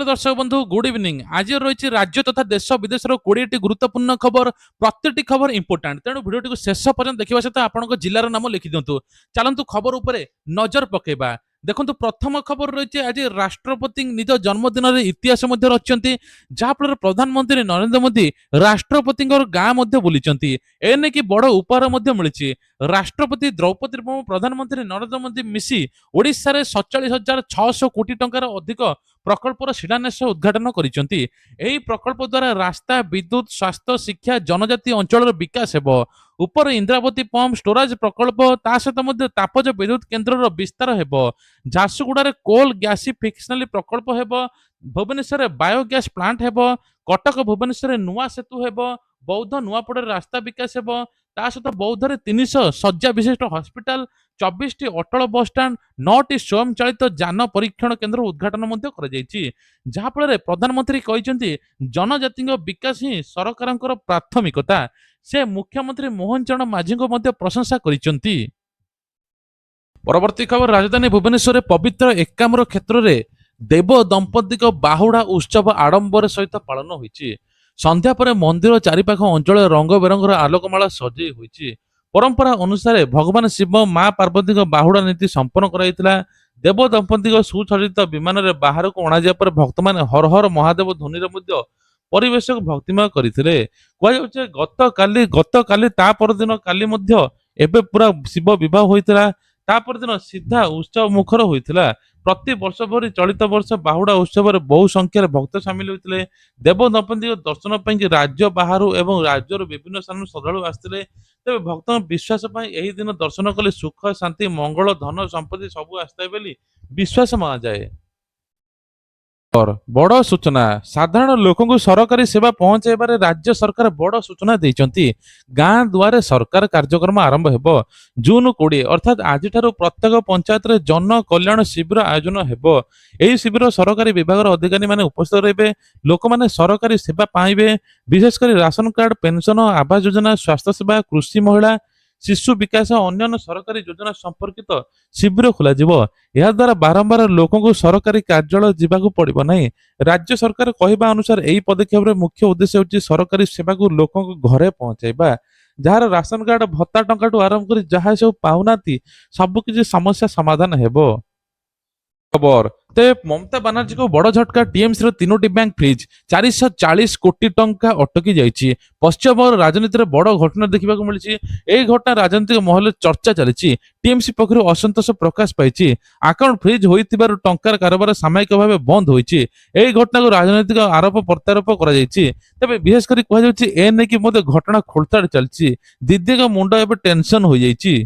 नमस्कार दर्शक बंधु गुड इवनिंग आज रही राज्य तथा देश विदेश 20टी गुरुत्वपूर्ण खबर प्रत्येकटी खबर इंपोर्टाट तेणु भिडियो शेष पर्यंत देखा सहित आप जिलार नाम लिखि दिंतु चलतु खबर उपर नजर पकेबा देखो प्रथम खबर रही आज राष्ट्रपति निज जन्मदिन इतिहास रचि जहाँफल प्रधानमंत्री नरेंद्र मोदी राष्ट्रपति गाँ बुली एने की बड़ उपहार मिली राष्ट्रपति द्रौपदी मुर्मू प्रधानमंत्री नरेंद्र मोदी मिसी ओडिशा रे 47,600 कोटी टंकार अधिक प्रकल्पर शिलान्यास उद्घाटन करिसेंती। एही प्रकल्प द्वारा रास्ता विद्युत स्वास्थ्य शिक्षा जनजाति अंचल विकास हेबो। ऊपर इंद्रावती पंप स्टोरेज प्रकल्प ता सहित मध्य तापज विद्युत केन्द्र विस्तार हेबो। झारसुगुड़ा कोल गैसिफिकेशनल प्रकल्प हेबो। भुवनेश्वर बायोगैस प्लांट हेबो। कटक भुवनेश्वर नुआ सेतु हेबो। बौद्ध नुआपड़े रास्ता विकास हेबो। ता सहित बौद्धरे 300 शଯ୍या विशिष्ट हॉस्पिटल 24टी अटल बस स्टाण्ड 9टी स्वयं चालित जान परीक्षण केन्द्र उद्घाटन जहाँफल प्रधानमंत्री कहते जनजाति विकास ही सरकार प्राथमिकता से मुख्यमंत्री मोहन चरण माझी को प्रशंसा करिसेंती। परवर्ती खबर राजधानी भुवनेश्वर पवित्र एकाम्र क्षेत्र में देव दंपति बाहुड़ा उत्सव आडंबर सहित पालन होइछि। संध्या पर मंदिर चारिपाख अंचल रंग बेरंगर आलोकमाला सजई होइछि। परंपरा अनुसार भगवान शिव मां पार्वती बाहुड़ा नीति संपन्न कराइतिला। देव दंपति सुसज्जित विमान रे बाहर को अणाजिया पर भक्त माने हर हर महादेव ध्वनि रे मध्य परिवेश को भक्तिमय करथिले। गत काली ता परदिन काली मध्य एबे पूरा शिव विवाह होइतिला। ता परदिन सीधा उत्सव मुखर होइतिला। प्रति वर्ष भरी चलित वर्ष बाहुड़ा उत्सव बहु संख्यार भक्त सामिल होते। देव दंपति दर्शन पर राज्य बाहर एवं राज्यर विभिन्न स्थान श्रद्धालु आसते। तेज भक्त विश्वास यही दिन दर्शन कले सुख शांति मंगल धन संपत्ति सबू आसता है विश्वास माना जाए। और बड़ सूचना साधारण लोक सरकारी सेवा पहुंचाइबार राज्य सरकार बड़ सूचना देइचंती। गाँ दुआरे सरकार कार्यक्रम आरंभ हेबो। जून 20 अर्थात आज प्रत्येक पंचायत रे जन कल्याण शिविर आयोजन हेबो। एही शिविर सरकारी विभाग अधिकारी माने उपस्थित रहिबे। लोक माने सरकारी सेवा पाइबे। विशेषकर ration card pension Awas Yojana स्वास्थ्य सेवा कृषि महिला शिशु विकास अन्य सरकारी योजना संपर्कित शिविर खोल द्वारा बारंबार लोक सरकारी कार्यालय जावाक पड़ो ना। राज्य सरकार कहवा अनुसार यही पदक्षेप मुख्य उद्देश्य होची सरकारी सेवा को लोक घरे पहुंचाइबा। जार राशन कार्ड भत्ता टंका आरंभ कर जहाँ सब पाऊना सबकि समस्या समाधान हेबो। खबर ते ममता बनर्जी को बड़ झटका टीएमसी रो 3टी बैंक फ्रीज 440 कोटी टंका अटकी जाइछि। पश्चिम राजनीति में बड़ घटना देखा मिली। यही घटना राजनीतिक महल चर्चा चली। टीएमसी पक्षर असंतोष प्रकाश पाई। अकाउंट फ्रीज होइतिबारु टंकार कारोबार सामयिक भाव बंद होइछि। एही घटना को राजनीतिक आरोप प्रत्यारोप करा जाइछि। तबे विशेषकर कहुछि एने कि मते घटना खोलताड़ चलछि। दीदी का मुंड एबे टेंशन हो जाइछि।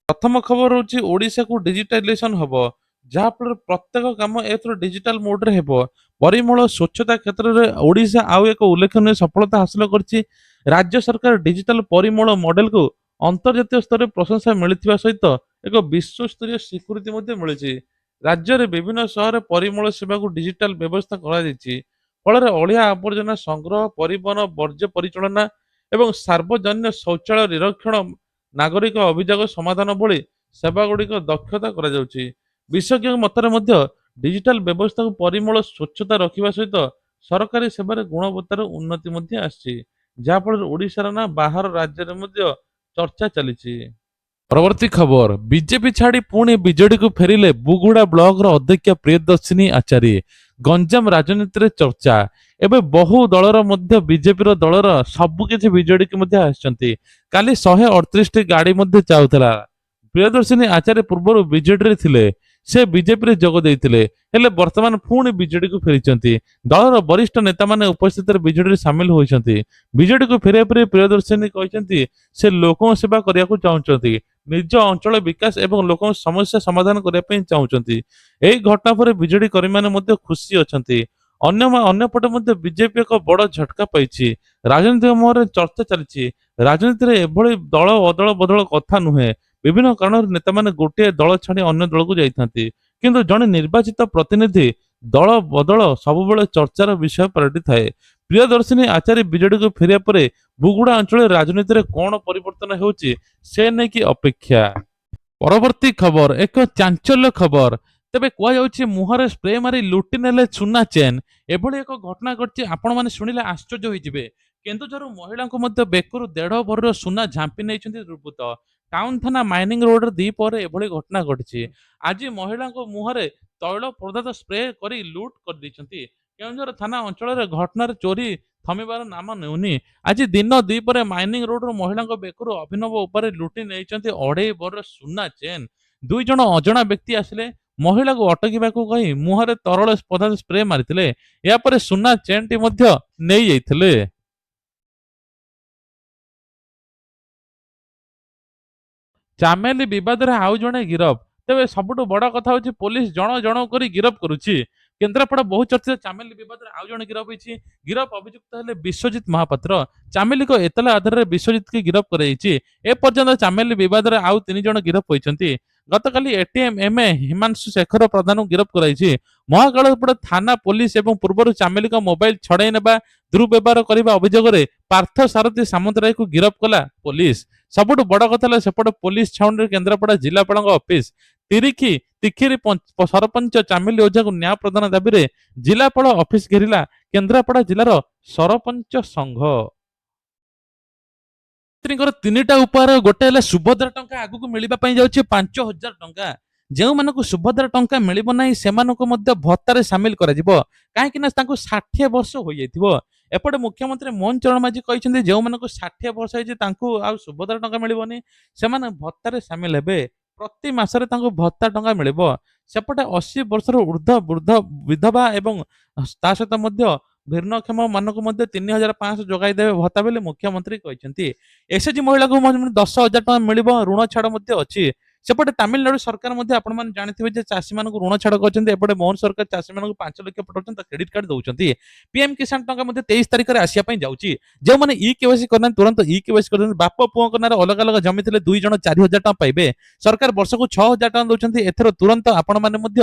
प्रथम खबर होछि ओडिशा को डिजिटलाइजेशन हबो जहाँफल प्रत्येक काम एथर डिजिटल मोड रे हेबो। परिमल स्वच्छता क्षेत्र में ओडिशा आउ एक उल्लेखनीय सफलता हासिल करछि। राज्य सरकार डिजिटल परिमल मॉडल को अंतर्जातीय स्तर में प्रशंसा मिलिथिबा सहित एक विश्व स्तरीय स्वीकृति मध्ये मिलिछि। राज्य रे विभिन्न शहर परिमल सेवा को डिजिटल व्यवस्था करा जाइछि। फल अलिया आवर्जना संग्रह परिवहन वर्ज्य परिचालना एवं सार्वजनिक शौचालय निरीक्षण नागरिक अभियोग समाधान भली सेवा गुड़िक दक्षता करा जाउछि। विशेषज्ञ मतरे मध्य डिजिटल व्यवस्था को परिमल स्वच्छता रखिबा सहित सरकारी सेवार गुणवत्तार उन्नति मध्य आछि। जहाँफल ओडिशार ना बाहर राज्य रे मध्य चर्चा चलिछि। परवर्ती खबर बीजेपी छाड़ी पुणी बीजेडी को फेरिले बुगुड़ा ब्लॉक रो अध्यक्ष प्रियदर्शिनी आचार्य। गंजाम राजनीति रे चर्चा एबे बहु दलर मध्य बीजेपी रो दलर सबु किछि बीजेडी के मध्य आछंती। काली 138 गाड़ी मध्य चाउथला। प्रियदर्शिनी आचार्य पूर्व बीजेडी रे थिले। से बीजेपी रे जोग देइथिले हेले वर्तमान पुणी बीजेडी को फेरिचंती। दलर वरिष्ठ नेता माने उपस्थित बीजेडी रे शामिल होइचंती। बीजेडी को फेरिया पर प्रियदर्शिनी कहचंती से लोकों सेवा करिया को चाहचंती। निज अंचल विकास एवं लोकों समस्या समाधान करिया पे चाहचंती। एही घटना पर बीजेडी कर्मी माने मध्य खुशी अछंती। अन्य पटे मध्य बीजेपी एक बड़ झटका पाइछि। राजनीतिक महर चर्चा चलिछि। राजनीति रे एभली दल अदल बदल कथा नुहे। विभिन्न कारण नेता माने गोटे दल छाड़ी अन्य दल को जाइथांती। किंतु जने निर्वाचित प्रतिनिधि दल बदल सबुबेले चर्चार विषय पलटि थाए। प्रियदर्शिनी आचार्य बीजेडी को फेरिया पर बुगुड़ा अंचल राजनीति रे कोन परिवर्तन होउछि से नै कि अपेक्षा। परवर्ती खबर एक चांचल्य खबर ତେବେ କୁହାଯାଉଛି ମୁହଁରେ ସ୍ପ୍ରେ ମାରି ଲୁଟି ନେଲେ ସୁନା ଚେନ୍। ଏଭଳି ଏକ ଘଟଣା ଘଟିଛି, ଆପଣମାନେ ଶୁଣିଲେ ଆଶ୍ଚର୍ଯ୍ୟ ହୋଇଯିବେ। କେନ୍ଦୁଝର ମହିଳାଙ୍କୁ ମଧ୍ୟ ବେକରୁ 1.5 ଭରିର ସୁନା ଝାମ୍ପି ନେଇଛନ୍ତି ଦୁର୍ବୃତ୍ତ। ଟାଉନ ଥାନା ମାଇନିଂ ରୋଡରେ ଦ୍ୱିପହରେ ଏଭଳି ଘଟଣା ଘଟିଛି। ଆଜି ମହିଳାଙ୍କ ମୁହଁରେ ତୈଳ ପଦାର୍ଥ ସ୍ପ୍ରେ କରି ଲୁଟ୍ କରିଦେଇଛନ୍ତି। କେଉଁଝର ଥାନା ଅଞ୍ଚଳରେ ଘଟଣାରେ ଚୋରି ଥମିବାର ନାମ ନେଉନି। ଆଜି ଦିନ ଦ୍ୱିପହରେ ମାଇନିଂ ରୋଡର ମହିଳାଙ୍କ ବେକରୁ ଅଭିନବ ଉପରେ ଲୁଟି ନେଇଛନ୍ତି 2.5 ଭରିର ସୁନା ଚେନ୍। 2 ଜଣ ଅଜଣା ବ୍ୟକ୍ତି ଆସିଲେ ମହିଳାକୁ ଅଟକିବାକୁ କହି ମୁହଁରେ ତରଳ ପଦାର୍ଥ ସ୍ପ୍ରେ ମାରିଥିଲେ। ଏହାପରେ ସୁନା ଚେନ୍‌ଟି ମଧ୍ୟ ନେଇଯାଇଥିଲେ। ଚାମେଲି ବିବାଦରେ ଆଉ ଜଣେ ଗିରଫ। ତେବେ ସବୁଠୁ ବଡ କଥା ହଉଛି ପୋଲିସ ଜଣ ଜଣ କରି ଗିରଫ କରୁଛି। କେନ୍ଦ୍ରାପଡା ବହୁ ଚର୍ଚ୍ଚିତ ଚାମେଲି ବିବାଦରେ ଆଉ ଜଣେ ଗିରଫ ହୋଇଛି। ଗିରଫ ଅଭିଯୁକ୍ତ ହେଲେ ବିଶ୍ୱଜିତ ମହାପାତ୍ର। ଚାମେଲିଙ୍କ ଏତଲା ଆଧାରରେ ବିଶ୍ୱଜିତଙ୍କୁ ଗିରଫ କରାଯାଇଛି। ଏପର୍ଯ୍ୟନ୍ତ ଚାମେଲି ବିବାଦରେ ଆଉ 3 ଜଣ ଗିରଫ ହୋଇଛନ୍ତି। ଗତକାଲି ଏଟିଏମ୍ ଏମ୍ଏ ହିମାଂଶୁ ଶେଖର ପ୍ରଧାନଙ୍କୁ ଗିରଫ କରାଯାଇଛି। ମହାକାଳପଡ଼ା ଥାନା ପୋଲିସ ଏବଂ ପୂର୍ବରୁ ଚାମେଲିଙ୍କ ମୋବାଇଲ ଛଡାଇ ନେବା, ଦୁର୍ବ୍ୟବହାର କରିବା ଅଭିଯୋଗରେ ପାର୍ଥ ସାରଥୀ ସାମନ୍ତରାୟକୁ ଗିରଫ କଲା ପୋଲିସ। ସବୁଠୁ ବଡ କଥା ହେଲା ସେପଟେ ପୋଲିସ ଛାଉଣିରେ କେନ୍ଦ୍ରାପଡା ଜିଲ୍ଲାପାଳଙ୍କ ଅଫିସ। ତିଖିରି ସରପଞ୍ଚ ଚାମେଲି ଓଝାକୁ ନ୍ୟାୟ ପ୍ରଦାନ ଦାବିରେ ଜିଲ୍ଲାପାଳ ଅଫିସ ଘେରିଲା କେନ୍ଦ୍ରାପଡା ଜିଲ୍ଲାର ସରପଞ୍ଚ ସଂଘ। ସ୍ତ୍ରୀଙ୍କର 3ଟା ଉପହାର, ଗୋଟେ ହେଲେ ସୁଭଦ୍ରା ଟଙ୍କା ଆଗକୁ ମିଳିବା ପାଇଁ ଯାଉଛି 5,000 ଟଙ୍କା। ଯେଉଁମାନଙ୍କୁ ସୁଭଦ୍ରା ଟଙ୍କା ମିଳିବ ନାହିଁ ସେମାନଙ୍କୁ ମଧ୍ୟ ଭତ୍ତାରେ ସାମିଲ କରାଯିବ, କାହିଁକି ନା ତାଙ୍କୁ 60 ବର୍ଷ ହୋଇଯାଇଥିବ। ଏପଟେ ମୁଖ୍ୟମନ୍ତ୍ରୀ ମୋହନ ଚରଣ ମାଝୀ କହିଛନ୍ତି ଯେଉଁମାନଙ୍କୁ 60 ବର୍ଷ ହେଇଛି ତାଙ୍କୁ ଆଉ ସୁଭଦ୍ରା ଟଙ୍କା ମିଳିବନି, ସେମାନେ ଭତ୍ତାରେ ସାମିଲ ହେବେ। ପ୍ରତି ମାସରେ ତାଙ୍କୁ ଭତ୍ତା ଟଙ୍କା ମିଳିବ। ସେପଟେ 80 ବର୍ଷର ଉର୍ଦ୍ଧ୍ୱ ବୃଦ୍ଧ ବିଧବା ଏବଂ ତା ସହିତ ମଧ୍ୟ ଭିନ୍ନକ୍ଷମ ମାନଙ୍କୁ ମଧ୍ୟ 3,500 ଯୋଗାଇ ଦେବେ ଭତ୍ତା ବୋଲି ମୁଖ୍ୟମନ୍ତ୍ରୀ କହିଛନ୍ତି। ଏସଏଚଜି ମହିଳାଙ୍କୁ ମଧ୍ୟ 10,000 ଟଙ୍କା ମିଳିବ, ଋଣ ଛାଡ଼ ମଧ୍ୟ ଅଛି। ସେପଟେ ତାମିଲନାଡୁ ସରକାର ମଧ୍ୟ ଆପଣମାନେ ଜାଣିଥିବେ ଯେ ଚାଷୀମାନଙ୍କୁ ଋଣ ଛାଡ଼ କରିଛନ୍ତି। ଏପଟେ ମୋହନ ସରକାର ଚାଷୀମାନଙ୍କୁ 5 ଲକ୍ଷ ପଠାଉଛନ୍ତି, କ୍ରେଡିଟ୍ କାର୍ଡ ଦଉଛନ୍ତି। ପିଏମ୍ କିଷାନ ଟଙ୍କା ମଧ୍ୟ 23 ତାରିଖରେ ଆସିବା ପାଇଁ ଯାଉଛି। ଯେଉଁମାନେ ଇ କେୱାଇସି କରିନାହାନ୍ତି ତୁରନ୍ତ ଇ କେୱାଇସି କରିଦିଅନ୍ତୁ। ବାପ ପୁଅଙ୍କ ନାଁରେ ଅଲଗା ଅଲଗା ଜମି ଥିଲେ 2 ଜଣ 4,000 ଟଙ୍କା ପାଇବେ। ସରକାର ବର୍ଷକୁ 6,000 ଟଙ୍କା ଦଉଛନ୍ତି। ଏଥର ତୁରନ୍ତ ଆପଣମାନେ ମଧ୍ୟ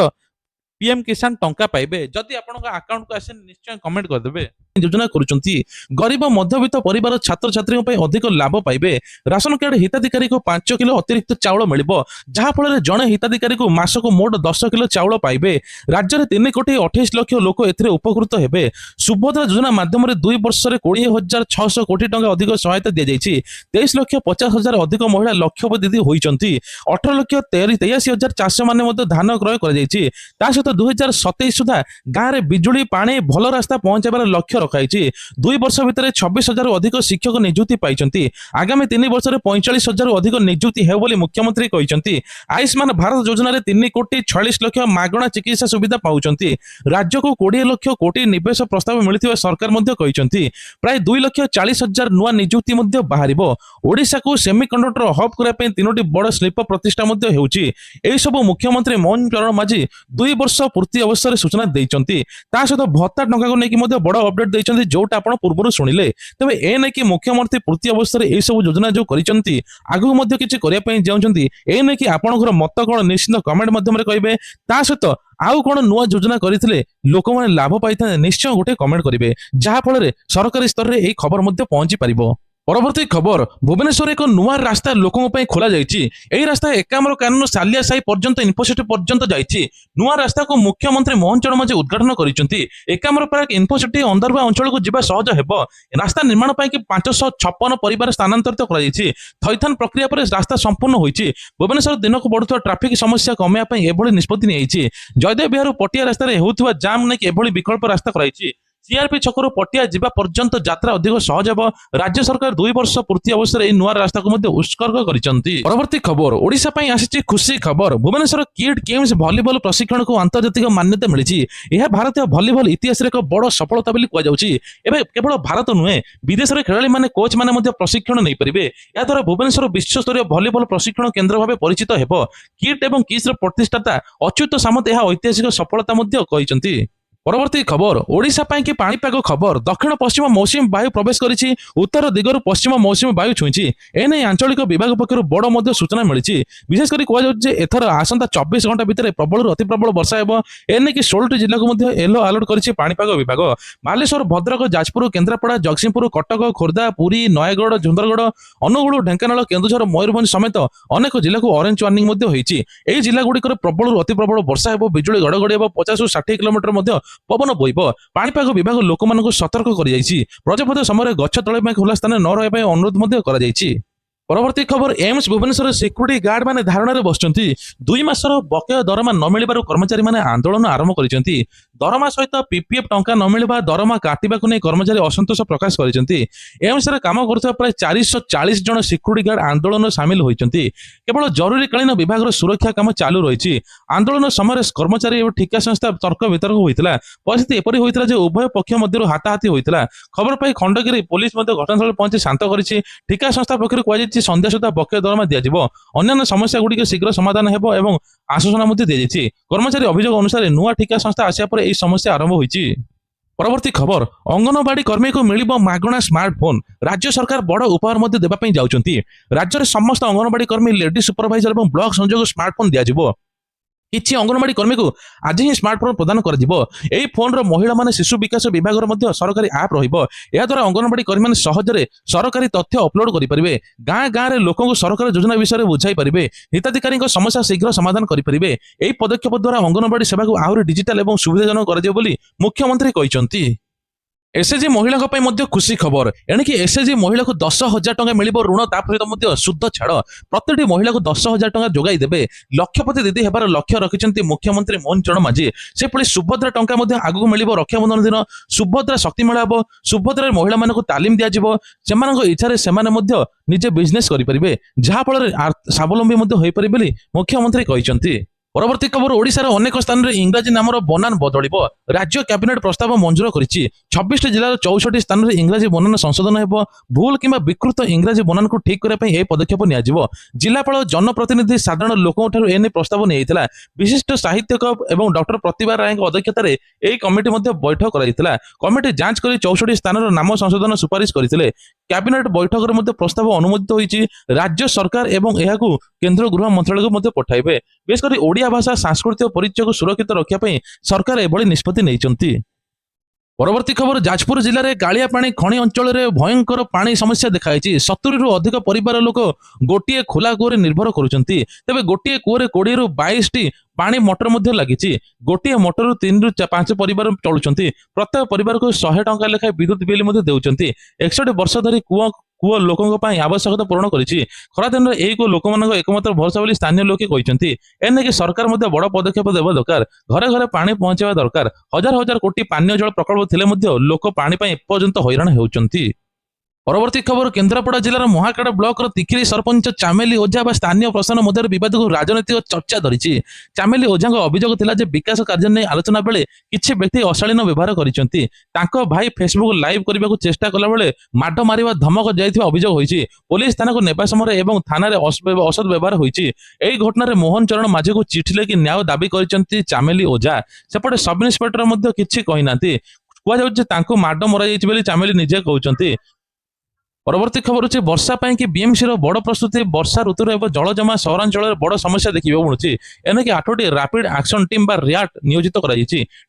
ପିଏମ୍ କିଷାନ ଟଙ୍କା ପାଇବେ। ଯଦି ଆପଣଙ୍କ ଆକାଉଣ୍ଟକୁ ଆସେ ନିଶ୍ଚୟ କମେଣ୍ଟ କରିଦେବେ। ଯୋଜନା କରୁଛନ୍ତି ଗରିବ ମଧ୍ୟବିତ୍ତ ପରିବାର ଛାତ୍ରଛାତ୍ରୀଙ୍କ ପାଇଁ ଅଧିକ ଲାଭ ପାଇବେ। ରାସନ କାର୍ଡ ହିତାଧିକାରୀଙ୍କୁ 5 କିଲୋ ଅତିରିକ୍ତ ଚାଉଳ ମିଳିବ, ଯାହାଫଳରେ ଜଣେ ହିତାଧିକାରୀଙ୍କୁ ମାସକୁ ମୋଟ 10 କିଲୋ ଚାଉଳ ପାଇବେ। ରାଜ୍ୟରେ 3,28 ଲକ୍ଷ ଲୋକ ଏଥିରେ ଉପକୃତ ହେବେ। ସୁଭଦ୍ରା ଯୋଜନା ମାଧ୍ୟମରେ 2 ବର୍ଷରେ 20,600 କୋଟି ଟଙ୍କା ଅଧିକ ସହାୟତା ଦିଆଯାଇଛି। 23,50,000 ଅଧିକ ମହିଳା ଲକ୍ଷପତି ହୋଇଛନ୍ତି। 18,83,000 ଚାଷୀମାନେ ମଧ୍ୟ ଧାନ କ୍ରୟ କରାଯାଇଛି। ତା ସହିତ 2027 ସୁଦ୍ଧା ଗାଁରେ ବିଜୁଳି, ପାଣି, ଭଲ ରାସ୍ତା ପହଞ୍ଚାଇବାର ଲକ୍ଷ୍ୟ ରଖାଯାଇଛି। 2 ବର୍ଷ ଭିତରେ 26,000ରୁ ଅଧିକ ଶିକ୍ଷକ ନିଯୁକ୍ତି ପାଇଛନ୍ତି। ଆଗାମୀ 3 ବର୍ଷରେ 45,000ରୁ ଅଧିକ ନିଯୁକ୍ତି ହେବ ବୋଲି ମୁଖ୍ୟମନ୍ତ୍ରୀ କହିଛନ୍ତି। ଆୟୁଷ୍ମାନ ଭାରତ ଯୋଜନାରେ 3,46,00,000 ମାଗଣା ଚିକିତ୍ସା ସୁବିଧା ପାଉଛନ୍ତି। ରାଜ୍ୟକୁ 20 ଲକ୍ଷ କୋଟି ନିବେଶ ପ୍ରସ୍ତାବ ମିଳିଥିବା ସରକାର ମଧ୍ୟ କହିଛନ୍ତି। ପ୍ରାୟ 2,40,000 ନୂଆ ନିଯୁକ୍ତି ମଧ୍ୟ ବାହାରିବ। ଓଡ଼ିଶାକୁ ସେମିକଣ୍ଡକ୍ଟର ହବ୍ କରିବା ପାଇଁ 3ଟି ବଡ଼ ଶିଳ୍ପ ପ୍ରତିଷ୍ଠା ମଧ୍ୟ ହେଉଛି। ଏହିସବୁ ମୁଖ୍ୟମନ୍ତ୍ରୀ ମୋହନ ଚରଣ ମାଝୀ 2 ବର୍ଷ ପୂର୍ତ୍ତି ଅବସରରେ ସୂଚନା ଦେଇଛନ୍ତି। ତା ସହିତ ଭତ୍ତା ଟଙ୍କାକୁ ନେଇକି ମଧ୍ୟ ବଡ଼ ଅପଡେଟ୍ ଦେଇଛନ୍ତି, ଯୋଉଟା ଆପଣ ପୂର୍ବରୁ ଶୁଣିଲେ। ତେବେ ଏ ନେଇକି ମୁଖ୍ୟମନ୍ତ୍ରୀ ପୂର୍ତ୍ତି ଅବସରରେ ଏହିସବୁ ଯୋଜନା ଯୋଉ କରିଛନ୍ତି, ଆଗକୁ ମଧ୍ୟ କିଛି କରିବା ପାଇଁ ଯାଉଛନ୍ତି, ଏ ନେଇକି ଆପଣଙ୍କର ମତ କଣ ନିଶ୍ଚିତ କମେଣ୍ଟ ମାଧ୍ୟମରେ କହିବେ। ତା ସହିତ ଆଉ କଣ ନୂଆ ଯୋଜନା କରିଥିଲେ ଲୋକମାନେ ଲାଭ ପାଇଥାନ୍ତେ ନିଶ୍ଚୟ ଗୋଟେ କମେଣ୍ଟ କରିବେ, ଯାହା ଫଳରେ ସରକାରୀ ସ୍ତରରେ ଏହି ଖବର ମଧ୍ୟ ପହଞ୍ଚି ପାରିବ। ପରବର୍ତ୍ତୀ ଖବର, ଭୁବନେଶ୍ୱରରେ ଏକ ନୂଆ ରାସ୍ତା ଲୋକଙ୍କ ପାଇଁ ଖୋଲାଯାଇଛି। ଏହି ରାସ୍ତା ଏକାମ୍ର କାନନ ସାଲିଆ ସାହି ପର୍ଯ୍ୟନ୍ତ ଇନ୍ଫୋସିଟି ପର୍ଯ୍ୟନ୍ତ ଯାଇଛି। ନୂଆ ରାସ୍ତାକୁ ମୁଖ୍ୟମନ୍ତ୍ରୀ ମୋହନ ଚରଣ ମାଝୀ ଉଦ୍ଘାଟନ କରିଛନ୍ତି। ଏକାମ୍ର ପାର୍କ ଇନ୍ଫୋସିଟି ଅନ୍ଦରବା ଅଞ୍ଚଳକୁ ଯିବା ସହଜ ହେବ। ରାସ୍ତା ନିର୍ମାଣ ପାଇଁ 556 ପରିବାର ସ୍ଥାନାନ୍ତରିତ କରାଯାଇଛି। ଥଇଥାନ ପ୍ରକ୍ରିୟା ପରେ ରାସ୍ତା ସମ୍ପୂର୍ଣ୍ଣ ହୋଇଛି। ଭୁବନେଶ୍ୱର ଦିନକୁ ବଢୁଥିବା ଟ୍ରାଫିକ ସମସ୍ୟା କମାଇବା ପାଇଁ ଏଭଳି ନିଷ୍ପତ୍ତି ନିଆଯାଇଛି। ଜୟଦେବ ବିହାରରୁ ପଟିଆ ରାସ୍ତାରେ ହେଉଥିବା ଜାମ୍ ନେଇକି ଏଭଳି ବିକଳ୍ପ ରାସ୍ତା କରାଯାଇଛି। ସିଆରପି ଛକରୁ ପଟିଆ ଯିବା ପର୍ଯ୍ୟନ୍ତ ଯାତ୍ରା ଅଧିକ ସହଜ ହେବ। ରାଜ୍ୟ ସରକାର 2 ବର୍ଷ ପୂର୍ତ୍ତି ଅବସରରେ ଏହି ନୂଆ ରାସ୍ତାକୁ ମଧ୍ୟ ଉତ୍ସର୍ଗ କରିଛନ୍ତି। ପରବର୍ତ୍ତୀ ଖବର, ଓଡ଼ିଶା ପାଇଁ ଆସିଛି ଖୁସି ଖବର। ଭୁବନେଶ୍ୱର କିଡ୍ ଗେମ୍ସ ଭଲିବଲ ପ୍ରଶିକ୍ଷଣକୁ ଆନ୍ତର୍ଜାତିକ ମାନ୍ୟତା ମିଳିଛି। ଏହା ଭାରତୀୟ ଭଲିବଲ ଇତିହାସରେ ଏକ ବଡ଼ ସଫଳତା ବୋଲି କୁହାଯାଉଛି। ଏବେ କେବଳ ଭାରତ ନୁହେଁ, ବିଦେଶରେ ଖେଳାଳିମାନେ କୋଚ୍ ମାନେ ମଧ୍ୟ ପ୍ରଶିକ୍ଷଣ ନେଇପାରିବେ। ଏହାଦ୍ୱାରା ଭୁବନେଶ୍ୱର ବିଶ୍ୱସ୍ତରୀୟ ଭଲିବଲ ପ୍ରଶିକ୍ଷଣ କେନ୍ଦ୍ର ଭାବେ ପରିଚିତ ହେବ। କିଟ୍ ଏବଂ କିସ୍ର ପ୍ରତିଷ୍ଠାତା ଅଚ୍ୟୁତ ସାମନ୍ତ ଏହା ଐତିହାସିକ ସଫଳତା ମଧ୍ୟ କହିଛନ୍ତି। পরবর্তী খবর ওড়িশা পাইকি পাଣିপাগ খবর দক্ষিণ পশ্চিম মৌসুমী বায়ু প্রবেশ করেছি উত্তর দিগর পশ্চিম মৌসুমী বায়ু ছুঁইছি এনে আঞ্চলিক বিভাগ পক্ষর বড় মধ্য সূচনা মিলিছি বিশেষ করে কুযাচ্ছে যে এথর আসন্তা 24 ঘণ্টা ভিতরে প্রবলর অতি প্রবল বর্ষা ହେବ এনে কি 16টি জিল্লাକୁ ମଧ୍ୟ য়েলো আলর্ট করেছে পাଣିপাগ বিভাগ বালেশ্বর ভদ্রক যাজপুর কেନ୍ଦ୍রাপড়া জগতସିଂହପୁର কটক খোর্ধা পুরী নয়াগড় সুন্দরগড় অনুগুଳ ঢେଙ୍କାନାଳ କେନ୍ଦୁଝର ମୟୂରଭଞ୍ଜ ସମେତ ଅନେକ ଜିଲ୍ଲାକୁ ଅରେଞ୍ଜ ୱାର୍ଣ୍ଣିଂ ମଧ୍ୟ ହୋଇଛି ଏହି ଜିଲ୍ଲାଗୁଡ଼ିକରେ ପ୍ରବଳରୁ ଅତି ପ୍ରବଳ ବର୍ଷା ହେବ ବିଜୁଳି ଘଡ଼ଘଡ଼ି ହେବ 50ରୁ 60 କିଲୋମିଟର ମଧ୍ୟ ପବନ ବୋହିବ ପାଣିପାଗ ବିଭାଗ ଲୋକମାନଙ୍କୁ ସତର୍କ କରାଯାଇଛି ପ୍ରଜାପତି ସମୟରେ ଗଛ ତଳେ ପାଇଁ ଖୋଲା ସ୍ଥାନରେ ନ ରହିବା ପାଇଁ ଅନୁରୋଧ ମଧ୍ୟ କରାଯାଇଛି পরবর্তী খবর এমস ভুবনেশ্বর সিক্ୟୁରିଟି গার্ড মানে ধারণার বসছেন 2 মাসর বকেয়া দরমা ন মিলিবার কর্মচারী মানে আন্দোলন আরম্ভ করেছেন দরমা সহিত পিপিএফ টঙ্কা ন মিলিবা দরমা কাটিবাকু নেই কর্মচারী অসন্তোষ প্রকাশ করেছেন এমসরে কাম করুଥିବା প্রায় 440 জন সিক্ୟୁରିଟି গার্ড আন্দোলন সামিল হয়েছেন কেবল জরুরীকালীন বিভাগের সুরক্ষা কাম চালু রয়েছে আন্দোলন সময় কর্মচারী এবং ঠিকা সংস্থা তর্ক বিতর্ক হয়েছিল পরিস্থিতি এপরি হয়েছিল যে উভয় পক্ষ মধ্যে হাতাহাতি হয়েছিল খবর পাই খণ্ডগিরি পুলিশ মধ্যে ঘটনাস্থলে পৌঁছি শান্ত করেছে ঠিকা সংস্থা পক্ষর কুযাଯାଇଛି সন্ধ্যা সুদ্ধা বকেয়া দরমা দিয়াଯିବ ଅନ୍ୟାନ୍ୟ ସମସ୍ୟା ଗୁଡ଼ିକ ଶୀଘ୍ର ସମାଧାନ ହେବ ଏବଂ ଆଶ୍ୱାସନା ମଧ୍ୟ ଦିଆଯାଇଛି କର୍ମଚାରୀ ଅଭିଯୋଗ ଅନୁସାରେ ନୂଆ ଠିକା ସଂସ୍ଥା ଆସିବା ପରେ ଏହି ସମସ୍ୟା ଆରମ୍ଭ ହୋଇଛି পরবর্তী খবর অঙ্গনবাড়ি কর্মীকে মিলিব মাগଣା স্মার্টফোন রাজ্য সরকার বড় উপহার মধ্যে দেবা ପାଇଁ যাଉଛନ୍ତି রাজ্যের সমস্ত অঙ্গনবাড়ি কর্মী লেডি সুপরভাইজর এবং ব্লক সংযোগ স্মার্টফোন দিয়াଯିବ କିଛି ଅଙ୍ଗନବାଡି କର୍ମୀକୁ ଆଜି ହିଁ ସ୍ମାର୍ଟଫୋନ ପ୍ରଦାନ କରାଯିବ ଏହି ଫୋନର ମହିଳାମାନେ ଶିଶୁ ବିକାଶ ବିଭାଗର ମଧ୍ୟ ସରକାରୀ ଆପ୍ ରହିବ ଏହାଦ୍ୱାରା ଅଙ୍ଗନବାଡି କର୍ମୀମାନେ ସହଜରେ ସରକାରୀ ତଥ୍ୟ ଅପଲୋଡ କରିପାରିବେ ଗାଁ ଗାଁରେ ଲୋକଙ୍କୁ ସରକାରୀ ଯୋଜନା ବିଷୟରେ ବୁଝାଇ ପାରିବେ ହିତାଧିକାରୀଙ୍କ ସମସ୍ୟା ଶୀଘ୍ର ସମାଧାନ କରିପାରିବେ ଏହି ପଦକ୍ଷେପ ଦ୍ୱାରା ଅଙ୍ଗନବାଡି ସେବାକୁ ଆହୁରି ଡିଜିଟାଲ ଏବଂ ସୁବିଧାଜନକ କରାଯିବ ବୋଲି ମୁଖ୍ୟମନ୍ତ୍ରୀ କହିଛନ୍ତି एसएचजी महिला खुशी खबर एणिकी एसएचजी महिला को 10,000 टंका मिलिबो ऋण ता सहित शुद्ध छाड़ प्रत्येक महिला को 10,000 टंका जोगाई देबे लक्षपति दीदी हेबार लक्ष्य रखिछन्ती मुख्यमंत्री मोहन चरण माझी से पुणी सुभद्रा टंका आगु मिलिबो रक्षाबंधन दिन सुभद्रा शक्ति मेला हबो सुभद्रा महिला मानक तालीम दिया जिवो सेमानक इच्छारे सेमाने मध्य निजे बिजनेस करि परिबे जहा फल स्वावलंबी मध्य होई परिबे बोली मुख्यमंत्री कहिसन्ती परवर्ती खबर ओडिशार अनेक स्थान में इंग्राजी नामर बनान बदल राज्य कैबिनेट प्रस्ताव मंजूर करिछि 26 जिलार 64 स्थान में इंग्राजी बनान संशोधन हेबो भूल किंबा विकृत इंग्राजी बनान को ठीक करबा पई ए पदक्षेप नियाजिवो जिलापाल जनप्रतिनिधि साधारण लोकों ठारू एने प्रस्ताव नियाइतला विशिष्ट साहित्यक एवं डॉक्टर प्रतिभा राय अध्यक्षतार एही कमिटी मध्ये बैठक कराइतला कमिटी जांच करी 64 स्थानर नाम संशोधन सुपारिश करथिले कैबिनेट बैठक रे मध्ये प्रस्ताव अनुमोदित होईछि राज्य सरकार एवं एहाकू केंद्र गृह मंत्रालय को मध्ये पठाइबे विशेष करी ओडिया भाषा सांस्कृतिक परिचय को सुरक्षित रखा पई सरकार एभली निष्पत्ति नैचंती परवर्ती खबर जाजपुर जिले में गाड़िया पानी खणी अंचल में भयंकर पानी समस्या देखाई 70 रु अधिक परिवार लोक गोटे खोला कूअरे निर्भर करुचंती तेबे गोटे कूअरे 20 रु 22 टी पानी मोटर मध्य लगी गोटे मोटर 3 रु 5 परिवार चलुचंती प्रत्येक परिवार को 100 टंका लेखाएं विद्युत बिल मध्य देउचंती 61 वर्ष धरी कूଅ लोकों ପାଇଁ ଆବଶ୍ୟକତା ପୂରଣ କରିଛି ଖରା ଦିନରେ ଏହି କୂଅ ଲୋକମାନଙ୍କ ଏକମାତ୍ର ଭରସା ବୋଲି ସ୍ଥାନୀୟ ଲୋକେ କହିଛନ୍ତି ଏନେକି ସରକାର ମଧ୍ୟ ବଡ଼ ପଦକ୍ଷେପ ଦେବା ଦରକାର ଘରେ ଘରେ ପାଣି ପହଞ୍ଚାଇବା ଦରକାର ହଜାର ହଜାର କୋଟି ପାନୀୟ ଜଳ ପ୍ରକଳ୍ପ ଥିଲେ ମଧ୍ୟ ଲୋକ ପାଣି ପାଇଁ ଏପର୍ଯ୍ୟନ୍ତ ହଇରାଣ ହେଉଛନ୍ତି परवर्ती खबर केन्द्रापड़ा जिलार महाकाड़ ब्लॉक तिखिरी सरपंच चामेली ओझा स्थानीय प्रशासन मध्य विवाद को राजनैतिक चर्चा धरी चामेली ओझा अभियोग थिला जे विकास कार्य नहीं आलोचना बेले किछि व्यक्ति अशालीन व्यवहार करिसेंती तांको भाई फेसबुक लाइव करने को चेष्टा कला बेले माड मारिबा धमक जाइथिबा अभियोग होईछि पुलिस थाना को नेबा समय एवं थाना रे असद व्यवहार होईछि एही घटना रे मोहन चरण माझी को चिठी लेखि न्याय दाबी करिसेंती चामेली ओझा सेपटे सब इन्स्पेक्टर मध्य किछि कहिनांती कुआ जाउछि तांको माड मरा जाइछि बोली चामेली निजे कहउचंती परवर्ती खबर अच्छे वर्षा कि बीएमसी बड़ प्रस्तुति वर्षा ऋतु जल जमा सहरांचल बड़ समस्या देखा मिलूँ एनेक 8टी रैपिड एक्शन टीम रियाट नियोजित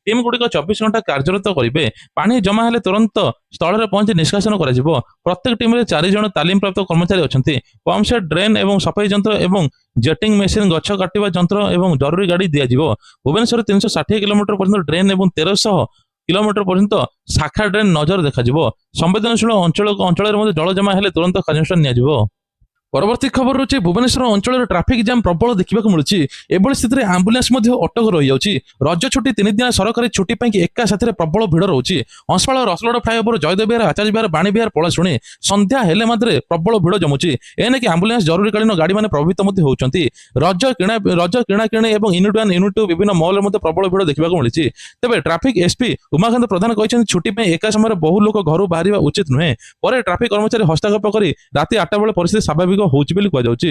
टीम गुड़िक 24 घंटा कार्यरत करेंगे पानी जमा हेले तुरंत स्थल में पहुंची निष्कासन कर प्रत्येक टीम 4 जन तालीम प्राप्त कर्मचारी अच्छा पंपसेट ड्रेन और सफाई जंत्र और जेटिंग मेसीन गछ काटिबा जंत्र और जरूरी गाड़ी दिज्व भुवनेश्वर 360 किलोमीटर पर्यंत ड्रेन और 1300 किलोमीटर पर्यंत शाखा ड्रेन नजर देखा संवेदनशील अंचल जल जमा हेले तुरंत कार्यानुष्ठान नियाजिवो परवर्ती खबर रही भुवनेश्वर अंचल ट्राफिक जाम प्रबल देखा मिलूँ एभली स्थित आंबुलांस अटक रही जाऊँगी रज छुट्टी 3 दिन सरकारी छुट्टी पर एका साथ प्रबल भिड़ रोचे हंसपाल रसलगड़ फ्लाईओवर जयदेव विहार आचार्य विहार बाणी विहार पଳାଶୁଣୀ संध्या हेले मात्रे प्रबल भिड़ जमुची एनेक आंबुलांस जरूरीकालीन गाड़ी मैंने प्रभावित होती रज किणाकिणी और यूनिट 1 यूनिट 2 विभिन्न मॉल में प्रबल भिड़ देखा मिली तेज ट्राफिक एसपी उमाकांत प्रधान कहते छुट्टी पर एका समय बहु लोक घर बाहर उचित नुहे पर ट्राफिक कर्मचारी हस्तक्षेप कर राति 8टा बेले परिस्थिति स्वाभाविक होउछि बोली कह जाउछि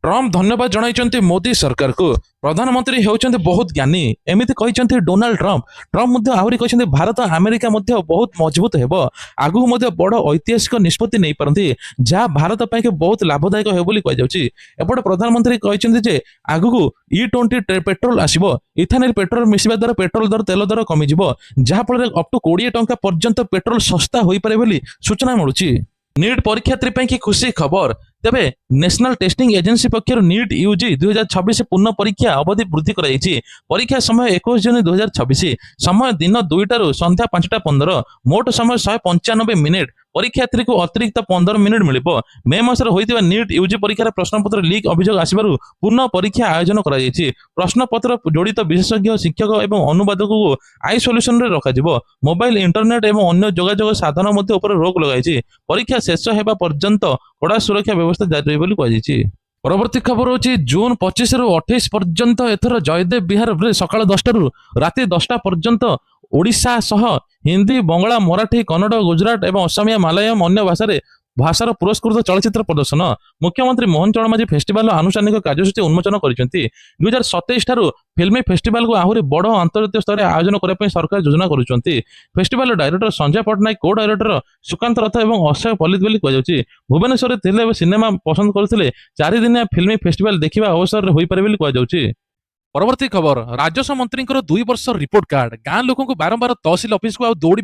ट्रम्प धन्यवाद जणाइछन्ति मोदी सरकार को प्रधानमंत्री हेउछन्ति बहुत ज्ञानी एमिति कहिछन्ति डोनाल्ड ट्रम्प ट्रम्प मध्ये आहुरी कहिछन्ति भारत अमेरिका मध्ये बहुत मजबूत हेबो आगु मध्ये बड़ ऐतिहासिक निष्पत्ति नै परंती जहा भारत पय के बहुत लाभदायक हे बोली कहि जाउछि एपटे प्रधानमंत्री कहिछन्ति जे आगु E20 पेट्रोल आसीबो इथानल पेट्रोल मिसिबा द्वारा पेट्रोल दर तेल दर कमी जिवो जहा फल अप टू 20 टंका पर्यंत पेट्रोल सस्ता होई पारे बोली सूचना मिलुछि नीट परीक्षार्थी ପାଇଁ की खुशी खबर तेबे नेशनल टेस्टिंग एजेंसी पक्षर नीट यूजी 2026 पुनः परीक्षा अवधि वृद्धि कराई परीक्षा समय 21 जून 2026 समय दिन 2टारू संध्या 5:15 मोट समय 195 मिनिट परीक्षार्थी को अतिरिक्त 15 मिनिट मिलिबो मे मासर होइतिबा नीट यूजी परीक्षार प्रश्नपत्र लीक अभियोग आसिबारु पुनः परीक्षा आयोजन कराई प्रश्नपत्र जड़ित विशेषज्ञ शिक्षक एवं अनुवादक को आइसोलेशन रे रखा जिवो मोबाइल इंटरनेट एवं अन्य जोगाजोग साधन मध्ये ऊपर रोक लगाई परीक्षा शेष हेबा पर्यंत कड़ा सुरक्षा व्यवस्था जारी रही बोली कहि परवर्ती खबर होची जून 25 रु 28 पर्यंत एथर जयदेव बिहार सकाळ 10 रु राति 10टा पर्यंत ओडिशा सह हिंदी बंगला मराठी कन्नड़ गुजरात एवं असमिया मलयालम अन्य भाषार पुरस्कृत चलचित्र प्रदर्शन मुख्यमंत्री मोहन चरण माझी फेस्टिवल आनुষ্ঠাनिक कार्यसूची उन्मोचन करछन्ती 2027 ठारू फिल्मी फेस्टिवल को आहुरी बड़ अंतर्जातीय स्तर में आयोजन करने सरकार योजना करुछन्ती फेस्टिवल डायरेक्टर संजय पट्टनायक को डायरेक्टर सुकांत रथ एवं अक्षय पल्लित बोली कहि भुवनेश्वर थिले सिनेमा पसंद करथिले 4 दिनिया फिल्मी फेस्टिवल देखिबा अवसर होई पारे बोली कहि परवर्ती खबर राजस्व मंत्री 2 वर्ष रिपोर्ट कार्ड गाँ लोक बारंबार तहसिल ऑफिस को दौड़ा